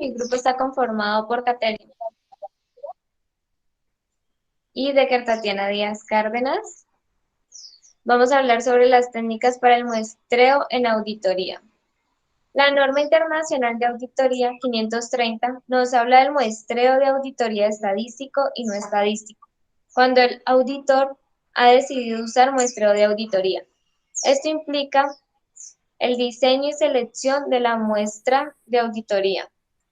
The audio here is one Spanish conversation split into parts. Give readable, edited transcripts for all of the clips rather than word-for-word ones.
Mi grupo está conformado por Caterina y de Tatiana Díaz Cárdenas. Vamos a hablar sobre las técnicas para el muestreo en auditoría. La norma internacional de auditoría 530 nos habla del muestreo de auditoría estadístico y no estadístico, cuando el auditor ha decidido usar muestreo de auditoría. Esto implica el diseño y selección de la muestra de auditoría,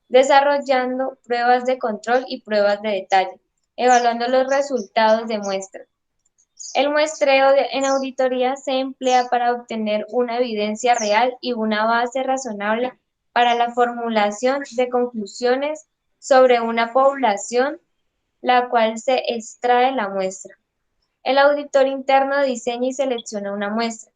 desarrollando pruebas de control y pruebas de detalle, evaluando los resultados de muestra. El muestreo en auditoría se emplea para obtener una evidencia real y una base razonable para la formulación de conclusiones sobre una población, la cual se extrae la muestra. El auditor interno diseña y selecciona una muestra,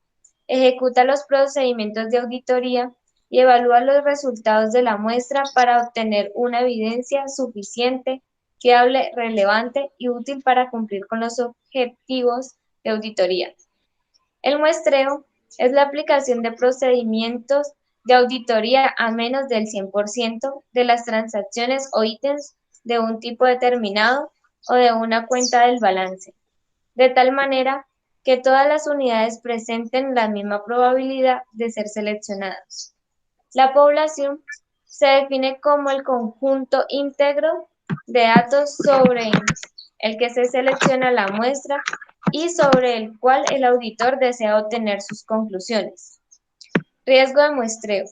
ejecuta los procedimientos de auditoría y evalúa los resultados de la muestra para obtener una evidencia suficiente, fiable, relevante y útil para cumplir con los objetivos de auditoría. El muestreo es la aplicación de procedimientos de auditoría a menos del 100% de las transacciones o ítems de un tipo determinado o de una cuenta del balance, de tal manera que todas las unidades presenten la misma probabilidad de ser seleccionadas. La población se define como el conjunto íntegro de datos sobre el que se selecciona la muestra y sobre el cual el auditor desea obtener sus conclusiones. Riesgo de muestreo.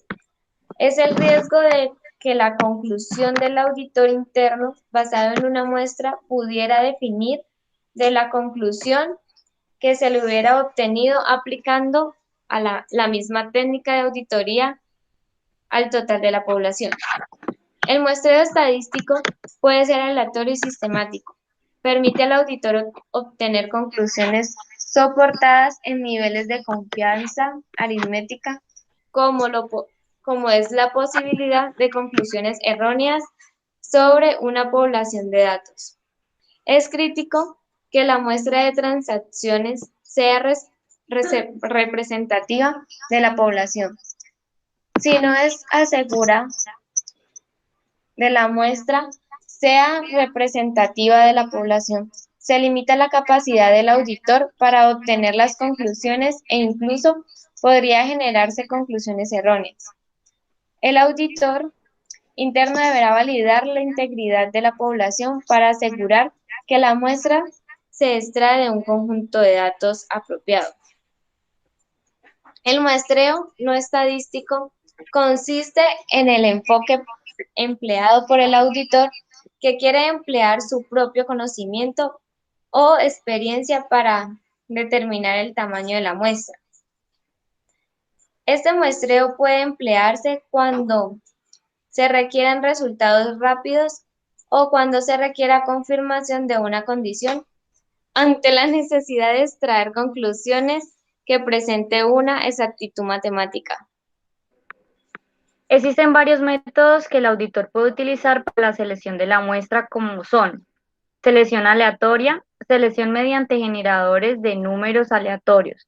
Es el riesgo de que la conclusión del auditor interno basado en una muestra pudiera definir de la conclusión que se le hubiera obtenido aplicando a la misma técnica de auditoría al total de la población. El muestreo estadístico puede ser aleatorio y sistemático. Permite al auditor obtener conclusiones soportadas en niveles de confianza aritmética, como, como es la posibilidad de conclusiones erróneas sobre una población de datos. Es crítico que la muestra de transacciones sea representativa de la población. Si no es asegura de la muestra sea representativa de la población, se limita la capacidad del auditor para obtener las conclusiones e incluso podría generarse conclusiones erróneas. El auditor interno deberá validar la integridad de la población para asegurar que la muestra se extrae de un conjunto de datos apropiado. El muestreo no estadístico consiste en el enfoque empleado por el auditor que quiere emplear su propio conocimiento o experiencia para determinar el tamaño de la muestra. Este muestreo puede emplearse cuando se requieran resultados rápidos o cuando se requiera confirmación de una condición ante la necesidad de extraer conclusiones que presente una exactitud matemática. Existen varios métodos que el auditor puede utilizar para la selección de la muestra, como son selección aleatoria, selección mediante generadores de números aleatorios,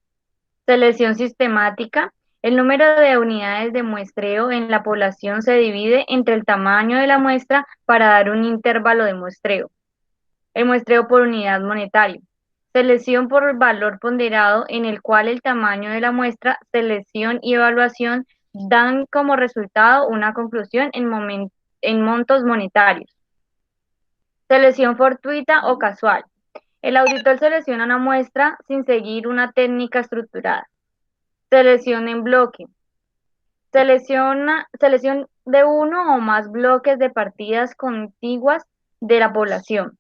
selección sistemática. El número de unidades de muestreo en la población se divide entre el tamaño de la muestra para dar un intervalo de muestreo. El muestreo por unidad monetaria. Selección por valor ponderado, en el cual el tamaño de la muestra, selección y evaluación dan como resultado una conclusión en montos monetarios. Selección fortuita o casual. El auditor selecciona una muestra sin seguir una técnica estructurada. Selección en bloque. Selección de uno o más bloques de partidas contiguas de la población.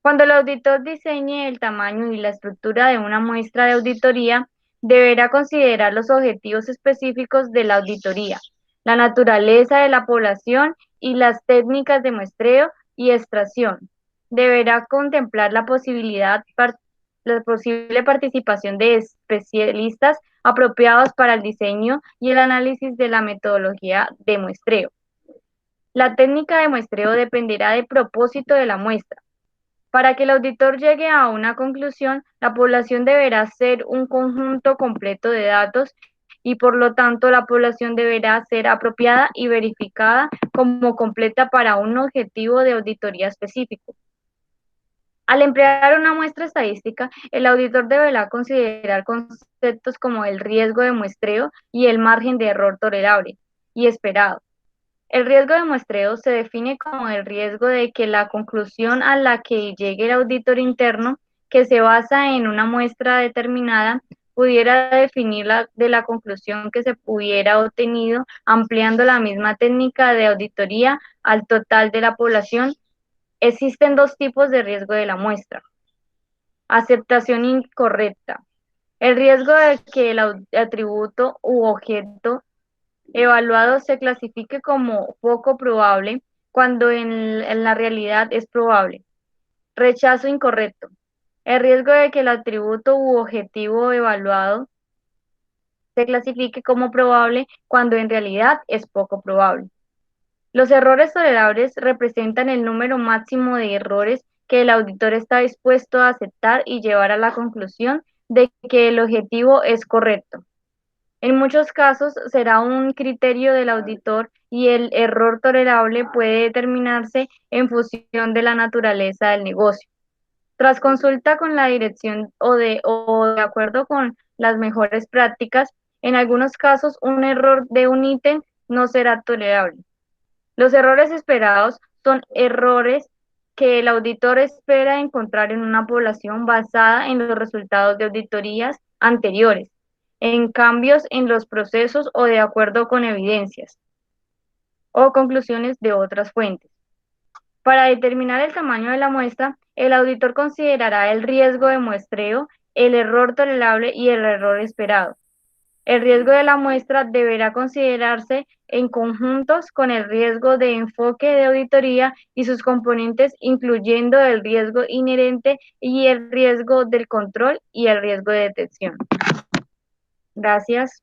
Cuando el auditor diseñe el tamaño y la estructura de una muestra de auditoría, deberá considerar los objetivos específicos de la auditoría, la naturaleza de la población y las técnicas de muestreo y extracción. Deberá contemplar la posible participación de especialistas apropiados para el diseño y el análisis de la metodología de muestreo. La técnica de muestreo dependerá del propósito de la muestra. Para que el auditor llegue a una conclusión, la población deberá ser un conjunto completo de datos y por lo tanto la población deberá ser apropiada y verificada como completa para un objetivo de auditoría específico. Al emplear una muestra estadística, el auditor deberá considerar conceptos como el riesgo de muestreo y el margen de error tolerable y esperado. El riesgo de muestreo se define como el riesgo de que la conclusión a la que llegue el auditor interno, que se basa en una muestra determinada, pudiera definir de la conclusión que se hubiera obtenido ampliando la misma técnica de auditoría al total de la población. Existen dos tipos de riesgo de la muestra. Aceptación incorrecta. El riesgo de que el atributo u objeto evaluado se clasifique como poco probable cuando en la realidad es probable. Rechazo incorrecto. El riesgo de que el atributo u objetivo evaluado se clasifique como probable cuando en realidad es poco probable. Los errores tolerables representan el número máximo de errores que el auditor está dispuesto a aceptar y llevar a la conclusión de que el objetivo es correcto. En muchos casos será un criterio del auditor y el error tolerable puede determinarse en función de la naturaleza del negocio. Tras consulta con la dirección o de acuerdo con las mejores prácticas, en algunos casos un error de un ítem no será tolerable. Los errores esperados son errores que el auditor espera encontrar en una población basada en los resultados de auditorías anteriores, en cambios en los procesos o de acuerdo con evidencias o conclusiones de otras fuentes. Para determinar el tamaño de la muestra, el auditor considerará el riesgo de muestreo, el error tolerable y el error esperado. El riesgo de la muestra deberá considerarse en conjuntos con el riesgo de enfoque de auditoría y sus componentes, incluyendo el riesgo inherente y el riesgo del control y el riesgo de detección. Gracias.